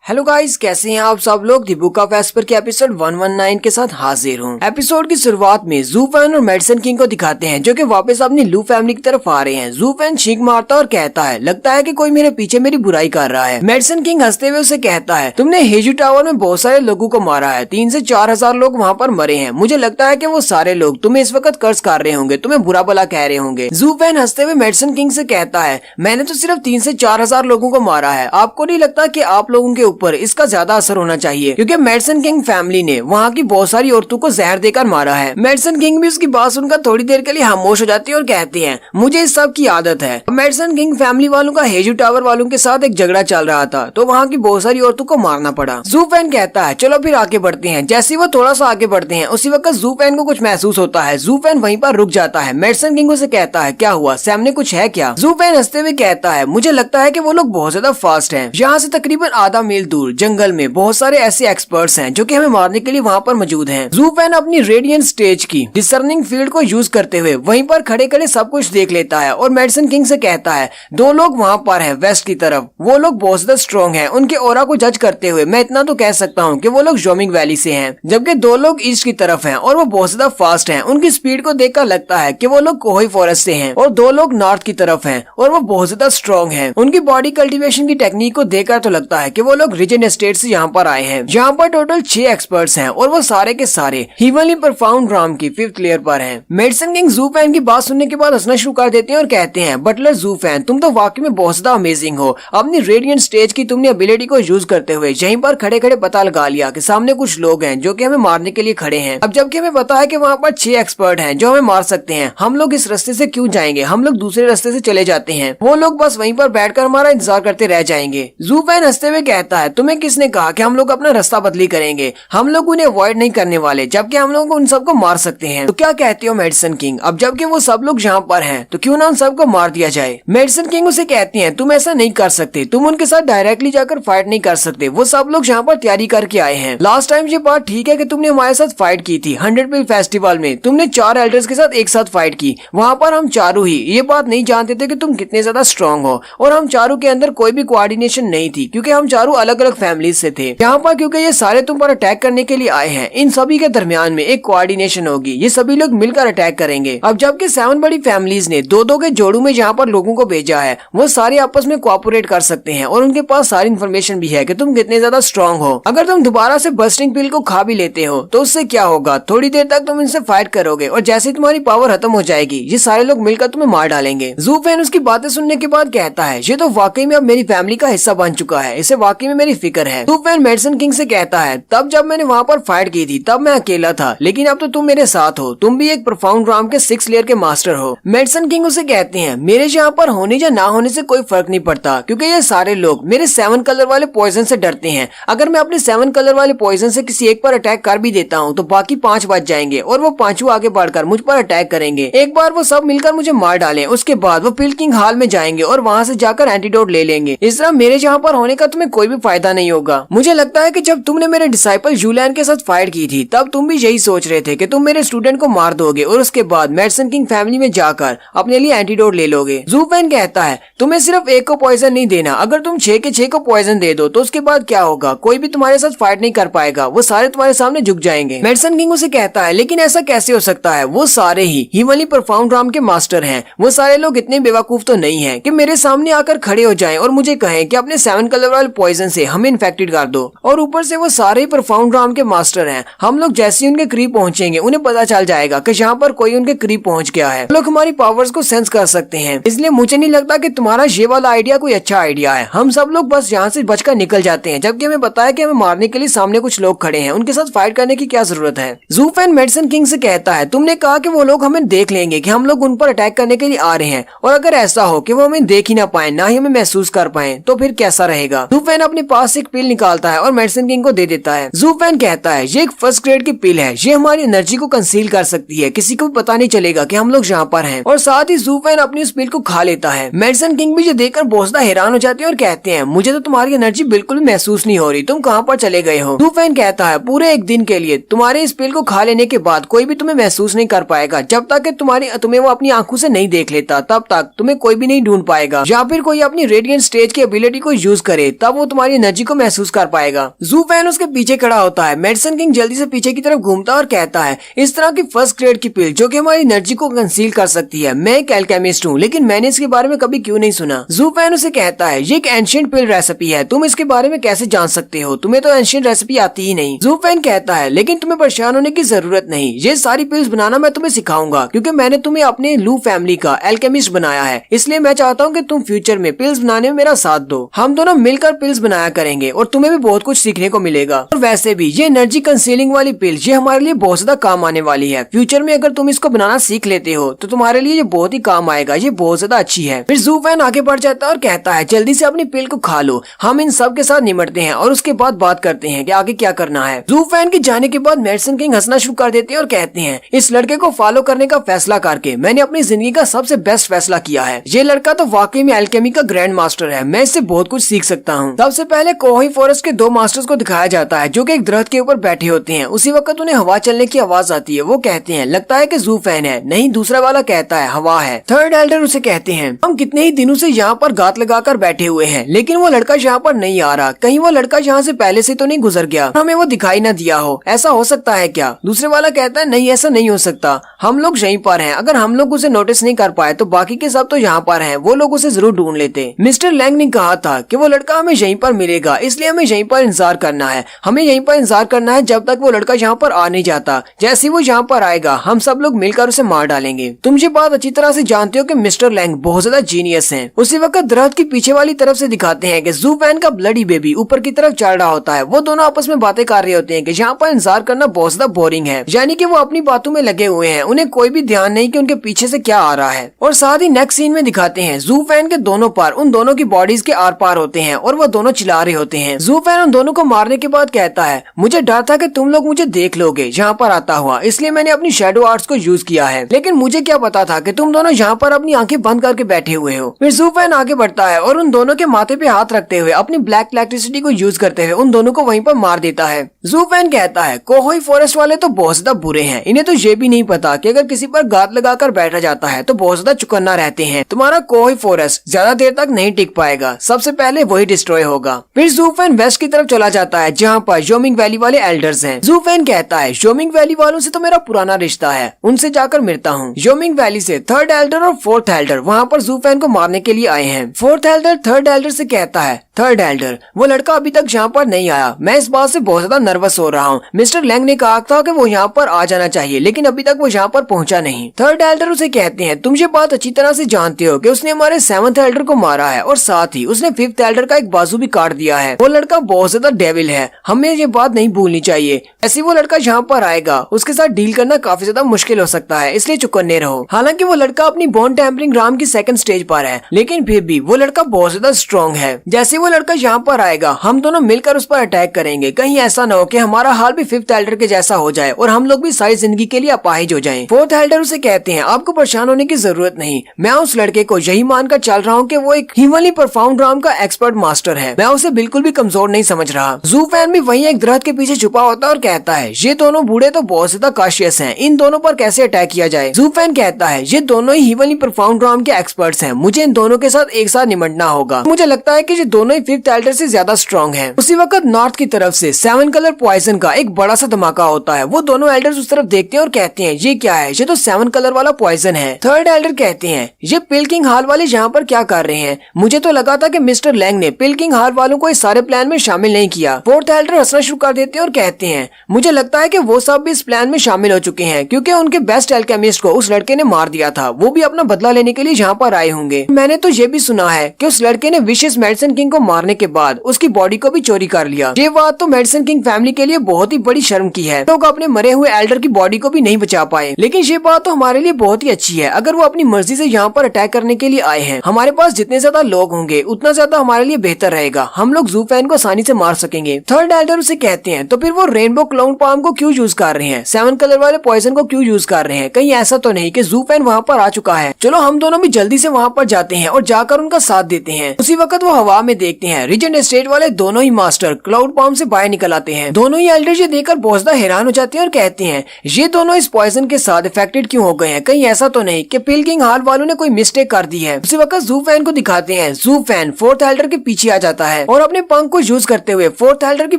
Hello guys, कैसे हैं आप सब लोग। दी बुक ऑफ एस्पर के एपिसोड 119 के साथ हाजिर हूँ। एपिसोड की शुरुआत में ज़ू फैन और मेडिसन किंग को दिखाते हैं जो कि वापस अपनी लू फैमिली की तरफ आ रहे हैं। ज़ू फैन छींक मारता और कहता है, लगता है कि कोई मेरे पीछे मेरी बुराई कर रहा है। मेडिसन किंग हंसते हुए उसे कहता है, तुमने हेजू टावर में बहुत सारे लोगों को मारा है, 3 से 4 हजार लोग वहाँ पर मरे हैं। मुझे लगता है कि वो सारे लोग तुम्हें इस वक्त कर्ज कर रहे होंगे, तुम्हें बुरा भला कह रहे होंगे। ज़ू फैन हंसते हुए मेडिसन किंग से कहता है, मैंने तो सिर्फ 3 से 4 हजार लोगों को मारा है। आपको नहीं लगता कि आप लोगों के ऊपर इसका ज्यादा असर होना चाहिए, क्योंकि मेडिसन किंग फैमिली ने वहाँ की बहुत सारी औरतों को जहर देकर मारा है। मेडिसन किंग भी उसकी बात सुनकर थोड़ी देर के लिए खामोश हो जाती है और कहती है, मुझे इस सब की आदत है। मेडिसन किंग फैमिली वालों का हेजू टावर वालों के साथ एक झगड़ा चल रहा था, तो वहाँ की बहुत सारी औरतों को मारना पड़ा। ज़ू फैन कहता है, चलो फिर आगे बढ़ते हैं। जैसे वो थोड़ा सा आगे बढ़ते हैं, उसी वक्त ज़ू फैन को कुछ महसूस होता है। ज़ू फैन वहीं पर रुक जाता है। मेडिसन किंग उसे कहता है, क्या हुआ, सामने कुछ है क्या। ज़ू फैन हंसते हुए कहता है, मुझे लगता है कि वो लोग बहुत ज्यादा फास्ट हैं। यहाँ से तकरीबन आधा मील दूर जंगल में बहुत सारे ऐसे एक्सपर्ट्स हैं जो कि हमें मारने के लिए वहाँ पर मौजूद हैं। ज़ू फैन अपनी रेडियंट स्टेज की डिसर्निंग फील्ड को यूज करते हुए वहीं पर खड़े खड़े सब कुछ देख लेता है और मेडिसन किंग से कहता है, 2 लोग वहाँ पर हैं वेस्ट की तरफ, वो लोग बहुत ज्यादा स्ट्रॉन्ग हैं। उनके ऑरा को जज करते हुए मैं इतना तो कह सकता हूँ कि वो लोग जोमिंग वैली से हैं, जबकि 2 लोग ईस्ट की तरफ हैं और वो बहुत ज्यादा फास्ट हैं। उनकी स्पीड को देखकर लगता है कि वो लोग कोही फॉरेस्ट से हैं और 2 लोग नॉर्थ की तरफ हैं और वो बहुत ज्यादा स्ट्रॉन्ग हैं। उनकी बॉडी कल्टीवेशन की टेक्निक को देखकर तो लगता है कि वो लोग रीजन स्टेट से यहाँ पर आए हैं। यहाँ पर टोटल 6 एक्सपर्ट्स हैं और वो सारे के सारे हेवनली परफाउंड राम की 5th लेयर पर हैं। मेडिसन किंग ज़ू फैन की बात सुनने के बाद हंसना शुरू कर देते हैं और कहते हैं, बटलर ज़ू फैन, तुम तो वाकई में बहुत ज्यादा अमेजिंग हो। अपनी रेडियंट स्टेज की तुमने एबिलिटी को यूज करते हुए यहीं पर खड़े खड़े पता लगा लिया कि सामने कुछ लोग हैं जो कि हमें मारने के लिए खड़े हैं। अब जबकि हमें पता है कि वहाँ पर 6 एक्सपर्ट हैं जो हमें मार सकते हैं, हम लोग इस रास्ते से क्यों जाएंगे, हम लोग दूसरे रास्ते से चले जाते हैं। वो लोग बस वहीं पर बैठकर हमारा इंतजार करते रह जाएंगे। ज़ू फैन हंसते हुए कहता है, तुम्हें किसने कहा कि हम लोग अपना रास्ता बदली करेंगे, हम लोग उन्हें अवॉइड नहीं करने वाले, जबकि हम लोग उन सबको मार सकते हैं। तो क्या कहते हो मेडिसन किंग, अब जबकि वो सब लोग यहाँ पर हैं तो क्यों ना उन सबको मार दिया जाए। मेडिसन किंग उसे कहती हैं, तुम ऐसा नहीं कर सकते, तुम उनके साथ डायरेक्टली जाकर फाइट नहीं कर सकते, वो सब लोग यहाँ पर तैयारी करके आए हैं। लास्ट टाइम ये बात ठीक है कि तुमने हमारे साथ फाइट की थी 100 पील फेस्टिवल में, तुमने 4 एल्डर्स के साथ एक साथ फाइट की। वहाँ पर हम चारों ही ये बात नहीं जानते थे कि तुम कितने ज्यादा स्ट्रॉन्ग हो, और हम चारों के अंदर कोई भी कोऑर्डिनेशन नहीं थी क्योंकि हम चारों अलग अलग फैमिली से थे। यहाँ पर क्योंकि ये सारे तुम पर अटैक करने के लिए आए हैं, इन सभी के दरमियान में एक कोऑर्डिनेशन होगी, ये सभी लोग मिलकर अटैक करेंगे। अब जबकि 7 बड़ी फैमिलीज ने 2-2 के जोड़ों में जहाँ पर लोगों को भेजा है, वो सारे आपस में कोऑपरेट कर सकते हैं और उनके पास सारी इन्फॉर्मेशन भी है कि तुम कितने ज्यादा स्ट्रॉन्ग हो। अगर तुम दोबारा से बस्टिंग पिल को खा भी लेते हो तो उससे क्या होगा, थोड़ी देर तक तुम इनसे फाइट करोगे और जैसे ही तुम्हारी पावर खत्म हो जाएगी, ये सारे लोग मिलकर तुम्हें मार डालेंगे। ज़ू फैन उसकी बातें सुनने के बाद कहता है, ये तो वाकई में अब मेरी फैमिली का हिस्सा बन चुका है, इसे वाकई में मेरी फिक्र है। ज़ू फैन मेडिसन किंग से कहता है, तब जब मैंने वहाँ पर फाइट की थी तब मैं अकेला था, लेकिन अब तो तुम मेरे साथ हो, तुम भी एक प्रोफाउंड राम के 6 लेयर के मास्टर हो। मेडिसन किंग उसे कहते हैं, मेरे यहाँ पर होने या ना होने से कोई फर्क नहीं पड़ता, क्योंकि ये सारे लोग मेरे 7 कलर वाले पॉइजन से डरते हैं। अगर मैं अपने 7 कलर वाले पॉइजन से किसी एक पर अटैक कर भी देता हूँ तो बाकी 5 बच जाएंगे और वो 5 आगे बढ़कर मुझ पर अटैक करेंगे। एक बार वो सब मिलकर मुझे मार डालें, उसके बाद वो पिल किंग हॉल में जाएंगे और वहाँ से जाकर एंटीडोट ले लेंगे। इस तरह मेरे यहाँ पर होने का तुम्हें कोई भी फायदा नहीं होगा। मुझे लगता है कि जब तुमने मेरे डिसाइपल जूलियन के साथ फाइट की थी तब तुम भी यही सोच रहे थे कि तुम मेरे स्टूडेंट को मार दोगे और उसके बाद मेडिसन किंग फैमिली में जाकर अपने लिए एंटीडोट ले लोगे। ज़ू फैन कहता है, तुम्हें सिर्फ एक को पॉइजन नहीं देना, अगर तुम 6 के 6 को पॉइजन दे दो तो उसके बाद क्या होगा, कोई भी तुम्हारे साथ फाइट नहीं कर पाएगा, वो सारे तुम्हारे सामने झुक जाएंगे। मेडिसन किंग उसे कहता है, लेकिन ऐसा कैसे हो सकता है, वो सारे ही हेवनली परफाउंड राम के मास्टर हैं, वो सारे लोग इतने बेवकूफ तो नहीं है कि मेरे सामने आकर खड़े हो जाएं और मुझे कहें कि अपने 7 कलर वाले पॉइजन से हमें इन्फेक्टेड कर दो। और ऊपर से वो सारे ही परफाउंड राम के मास्टर हैं, हम लोग जैसे ही उनके करीब पहुंचेंगे उन्हें पता चल जाएगा कि यहाँ पर कोई उनके करीब पहुंच गया है। लोग हमारी पावर्स को सेंस कर सकते हैं, इसलिए मुझे नहीं लगता कि तुम्हारा ये वाला आइडिया कोई अच्छा आइडिया है। हम सब लोग बस यहाँ से बचकर निकल जाते हैं, जबकि हमें पता है कि हमें मारने के लिए सामने कुछ लोग खड़े हैं, उनके साथ फाइट करने की क्या जरूरत है। ज़ू फैन मेडिसन किंग से कहता है, तुमने कहा कि वो लोग हमें देख लेंगे कि हम लोग उन पर अटैक करने के लिए आ रहे हैं, और अगर ऐसा हो कि वो हमें देख ही ना पाए, ना ही हमें महसूस कर पाए, तो फिर कैसा रहेगा। ज़ू फैन अपने पास एक पिल निकालता है और मेडिसन किंग को दे देता है। ज़ू फैन कहता है, ये एक फर्स्ट ग्रेड की पिल है, ये हमारी एनर्जी को कंसील कर सकती है, किसी को भी पता नहीं चलेगा कि हम लोग यहाँ पर हैं। और साथ ही ज़ू फैन अपनी उस पिल को खा लेता है। मेडिसन किंग भी ये देखकर बहुत ज्यादा हैरान हो जाते हैं और कहते हैं, मुझे तो तुम्हारी एनर्जी बिल्कुल भी महसूस नहीं हो रही, तुम कहाँ पर चले गए हो। ज़ू फैन कहता है, पूरे 1 दिन के लिए तुम्हारे इस पिल को खा लेने के बाद कोई भी तुम्हें महसूस नहीं कर पाएगा, जब तक कि तुम्हें वो अपनी आंखों से नहीं देख लेता, तब तक तुम्हें कोई भी नहीं ढूंढ पाएगा। या फिर कोई अपनी रेडियंट स्टेज की एबिलिटी को यूज करे, तब वो तुम्हारी हमारी एनर्जी को महसूस कर पाएगा। जू फैन उसके पीछे खड़ा होता है। मेडिसिन किंग जल्दी से पीछे की तरफ घूमता है और कहता है, इस तरह की फर्स्ट ग्रेड की पिल जो कि हमारी एनर्जी को कंसील कर सकती है। मैं एक एल्केमिस्ट हूँ, लेकिन मैंने इसके बारे में कभी क्यों नहीं सुना। जू फैन उसे कहता है, ये एक एंशिएंट पिल रेसिपी है, तुम इसके बारे में कैसे जान सकते हो? तुम्हें तो एंशिएंट रेसिपी आती ही नहीं। जू फैन कहता है, लेकिन तुम्हें परेशान होने की जरूरत नहीं, ये सारी पिल्स बनाना मैं तुम्हें सिखाऊंगा, क्योंकि मैंने तुम्हें अपने लू फैमिली का एल्केमिस्ट बनाया है। इसलिए मैं चाहता हूँ कि तुम फ्यूचर में पिल्स बनाने में मेरा साथ दो। हम दोनों मिलकर पिल्स बनाया करेंगे और तुम्हें भी बहुत कुछ सीखने को मिलेगा। और वैसे भी ये एनर्जी कंसीलिंग वाली पिल ये हमारे लिए बहुत ज्यादा काम आने वाली है। फ्यूचर में अगर तुम इसको बनाना सीख लेते हो तो तुम्हारे लिए ये बहुत ही काम आएगा। ये बहुत ज्यादा अच्छी है। फिर जू फैन आगे बढ़ जाता है और कहता है, जल्दी से अपनी पिल को खा लो। हम इन सब के साथ निमटते हैं और उसके बाद बात करते हैं कि आगे क्या करना है। जू फैन के जाने के बाद मेडिसिन किंग हंसना शुरू कर देते हैं और कहते हैं, इस लड़के को फॉलो करने का फैसला करके मैंने अपनी जिंदगी का सबसे बेस्ट फैसला किया है। ये लड़का तो वाकई में एल्केमी का ग्रैंड मास्टर है। मैं इससे बहुत कुछ सीख सकता हूँ। सबसे पहले कोही फॉरेस्ट के दो मास्टर्स को दिखाया जाता है जो कि एक दरख्त के ऊपर बैठे होते हैं। उसी वक्त उन्हें हवा चलने की आवाज आती है। वो कहते हैं, लगता है कि जू फैन है। नहीं, दूसरा वाला कहता है हवा है। थर्ड एल्डर उसे कहते हैं, हम कितने ही दिनों से यहाँ पर गात लगाकर बैठे हुए हैं, लेकिन वो लड़का यहाँ पर नहीं आ रहा। कहीं वो लड़का यहाँ से पहले से तो नहीं गुजर गया, हमें वो दिखाई न दिया हो। ऐसा हो सकता है क्या? दूसरे वाला कहता है, नहीं ऐसा नहीं हो सकता, हम लोग यहीं पर हैं। अगर हम लोग उसे नोटिस नहीं कर पाए तो बाकी के सब तो यहाँ पर हैं, वो लोग उसे जरूर ढूंढ लेते। मिस्टर लैंग ने कहा था कि वो लड़का हमें यहीं पर मिलेगा, इसलिए हमें यहीं पर इंतजार करना है। हमें यहीं पर इंतजार करना है जब तक वो लड़का यहाँ पर आ नहीं जाता। जैसे वो यहाँ पर आएगा हम सब लोग मिलकर उसे मार डालेंगे। तुम ये बात अच्छी तरह से जानते हो कि मिस्टर लैंग बहुत ज्यादा जीनियस हैं। उसी वक्त दरख्त की पीछे वाली तरफ से दिखाते हैं कि जू फैन का ब्लडी बेबी ऊपर की तरफ चढ़ रहा होता है। वो दोनों आपस में बातें कर रहे होते हैं कि यहाँ पर इंतजार करना बहुत ज्यादा बोरिंग है, यानी कि वो अपनी बातों में लगे हुए हैं। उन्हें कोई भी ध्यान नहीं कि उनके पीछे से क्या आ रहा है। और साथ ही नेक्स्ट सीन में दिखाते हैं जू फैन के दोनों पर उन दोनों की बॉडीज के आर पार होते हैं और वो दोनों चिल्ला रहे होते हैं। जू फैन उन दोनों को मारने के बाद कहता है, मुझे डर था कि तुम लोग मुझे देख लोगे यहाँ पर आता हुआ, इसलिए मैंने अपनी शैडो आर्ट्स को यूज किया है। लेकिन मुझे क्या पता था कि तुम दोनों यहाँ पर अपनी आंखें बंद करके बैठे हुए हो। फिर जू फैन आगे बढ़ता है और उन दोनों के माथे पे हाथ रखते हुए अपनी ब्लैक इलेक्ट्रिसिटी को यूज करते हुए उन दोनों को वहीं पर मार देता है। जू फैन कहता है, कोहोई फॉरेस्ट वाले तो बहुत ज्यादा बुरे हैं। इन्हें तो ये भी नहीं पता कि अगर किसी पर गात लगाकर बैठा जाता है तो बहुत ज्यादा चुकन्ना रहते हैं। तुम्हारा कोहोई फॉरेस्ट ज्यादा देर तक नहीं टिक पाएगा, सबसे पहले वही डिस्ट्रॉय होगा। फिर जू फैन वेस्ट की तरफ चला जाता है जहाँ पर जोमिंग वैली वाले एल्डर्स हैं। जू फैन कहता है, जोमिंग वैली वालों से तो मेरा पुराना रिश्ता है, उनसे जाकर मिलता हूँ। जोमिंग वैली से थर्ड एल्डर और फोर्थ एल्डर वहाँ पर जू फैन को मारने के लिए आए हैं। फोर्थ एल्डर थर्ड एल्डर से कहता है, थर्ड एल्डर वो लड़का अभी तक यहाँ पर नहीं आया, मैं इस बात से बहुत ज्यादा नर्वस हो रहा हूँ। मिस्टर लैंग ने कहा था कि वो यहाँ पर आ जाना चाहिए, लेकिन अभी तक वो यहाँ पर पहुँचा नहीं। थर्ड एल्डर उसे कहते हैं, तुम ये बात अच्छी तरह से जानते हो कि उसने हमारे सेवंथ एल्डर को मारा है और साथ ही उसने फिफ्थ एल्डर का एक बाजू भी काट दिया है। वो लड़का बहुत ज्यादा डेविल है, हमें ये बात नहीं भूलनी चाहिए। ऐसे वो लड़का यहाँ पर आएगा, उसके साथ डील करना काफी ज्यादा मुश्किल हो सकता है, इसलिए चुकन्ने रहो। हालांकि वो लड़का अपनी बोन टेम्परिंग राम की सेकंड स्टेज पर है, लेकिन फिर भी वो लड़का बहुत ज्यादा स्ट्रॉन्ग है। जैसे वो लड़का यहाँ पर आएगा हम दोनों मिलकर उस पर अटैक करेंगे। कहीं ऐसा न हो कि हमारा हाल भी फिफ्थ एल्डर के जैसा हो जाए और हम लोग भी सारी जिंदगी के लिए अपाहिज हो जाएं। फोर्थ एल्डर उसे कहते हैं, आपको परेशान होने की जरूरत नहीं, मैं उस लड़के को यही मानकर चल रहा हूँ कि वो एक ह्यूमनली परफॉर्म्ड राम का एक्सपर्ट मास्टर है। मैं उसे बिल्कुल भी कमजोर नहीं समझ रहा। जू फैन भी वहीं एक दरख्त के पीछे छुपा होता है और कहता है, ये दोनों बूढ़े तो बहुत ज्यादा कॉशियस हैं, इन दोनों पर कैसे अटैक किया जाए। जू फैन कहता है, ये दोनों ही ह्यूमनली परफॉर्म्ड राम के एक्सपर्ट्स हैं, मुझे इन दोनों के साथ एक साथ निमटना होगा। मुझे लगता है कि ये दोनों ही फिफ्थ एल्डर से ज्यादा स्ट्रॉन्ग हैं। उसी वक्त नॉर्थ की तरफ से 7 कलर पॉइजन का एक बड़ा सा धमाका होता है। वो दोनों एल्डर्स उस तरफ देखते हैं और कहते हैं, ये क्या है? ये तो 7 कलर वाला पॉइजन है। थर्ड एल्डर कहते हैं, ये पिल किंग हाल वाले यहाँ पर क्या कर रहे हैं? मुझे तो लगा था कि मिस्टर लैंग ने पिल किंग हाल वालों को इस सारे प्लान में शामिल नहीं किया। फोर्थ एल्डर हंसना शुरू कर देते हैं और कहते हैं, मुझे लगता है कि वो सब भी इस प्लान में शामिल हो चुके हैं, क्योंकि उनके बेस्ट एल्केमिस्ट को उस लड़के ने मार दिया था। वो भी अपना बदला लेने के लिए यहाँ पर आए होंगे। मैंने तो ये भी सुना है कि उस लड़के ने विशेष मेडिसिन किंग को मारने के बाद उसकी बॉडी को भी चोरी कर लिया। ये बात तो मेडिसिन किंग फैमिली के लिए बहुत ही बड़ी शर्म की है। लोग अपने मरे हुए एल्डर की बॉडी को भी नहीं बचा पाए, लेकिन ये बात तो हमारे लिए बहुत ही अच्छी है। अगर वो अपनी मर्जी से यहाँ पर अटैक करने के लिए आए हैं, हमारे पास जितने ज्यादा लोग होंगे उतना ज्यादा हमारे लिए बेहतर रहेगा। हम लोग जू फैन को आसानी से मार सकेंगे। थर्ड एल्डर उसे कहते हैं, तो फिर वो रेनबो क्लाउड पाम को क्यों यूज कर रहे हैं? 7 कलर वाले पॉइजन को क्यों यूज कर रहे हैं? कहीं ऐसा तो नहीं कि जू फैन वहाँ पर आ चुका है? चलो हम दोनों भी जल्दी से वहाँ पर जाते हैं और जाकर उनका साथ देते हैं। उसी वक्त वो हवा में देखते हैं रीजेंट एस्टेट वाले दोनों ही मास्टर क्लाउड पाम से बाहर निकल आते हैं। दोनों ही एल्डर ये देखकर बहुत ज्यादा हैरान हो जाते हैं और कहते हैं, ये दोनों इस पॉइजन के साथ इफेक्टेड क्यों हो गए हैं? कहीं ऐसा तो नहीं कि पिल किंग हाल वालों ने कोई मिस्टेक कर दी है? उसी वक्त जू फैन को दिखाते हैं। जू फैन फोर्थ एल्डर के पीछे आ जाता है। है और अपने पंख को यूज करते हुए फोर्थ एल्डर की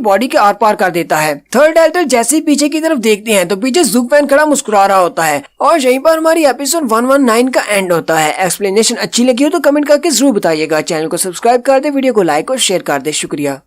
बॉडी के आर पार कर देता है। थर्ड एल्डर जैसे ही पीछे की तरफ देखते हैं तो पीछे ज़ूफेन खड़ा मुस्कुरा रहा होता है और यहीं पर हमारी एपिसोड 119 का एंड होता है। एक्सप्लेनेशन अच्छी लगी हो तो कमेंट करके जरूर बताइएगा। चैनल को सब्सक्राइब कर दे, वीडियो को लाइक और शेयर कर दे। शुक्रिया।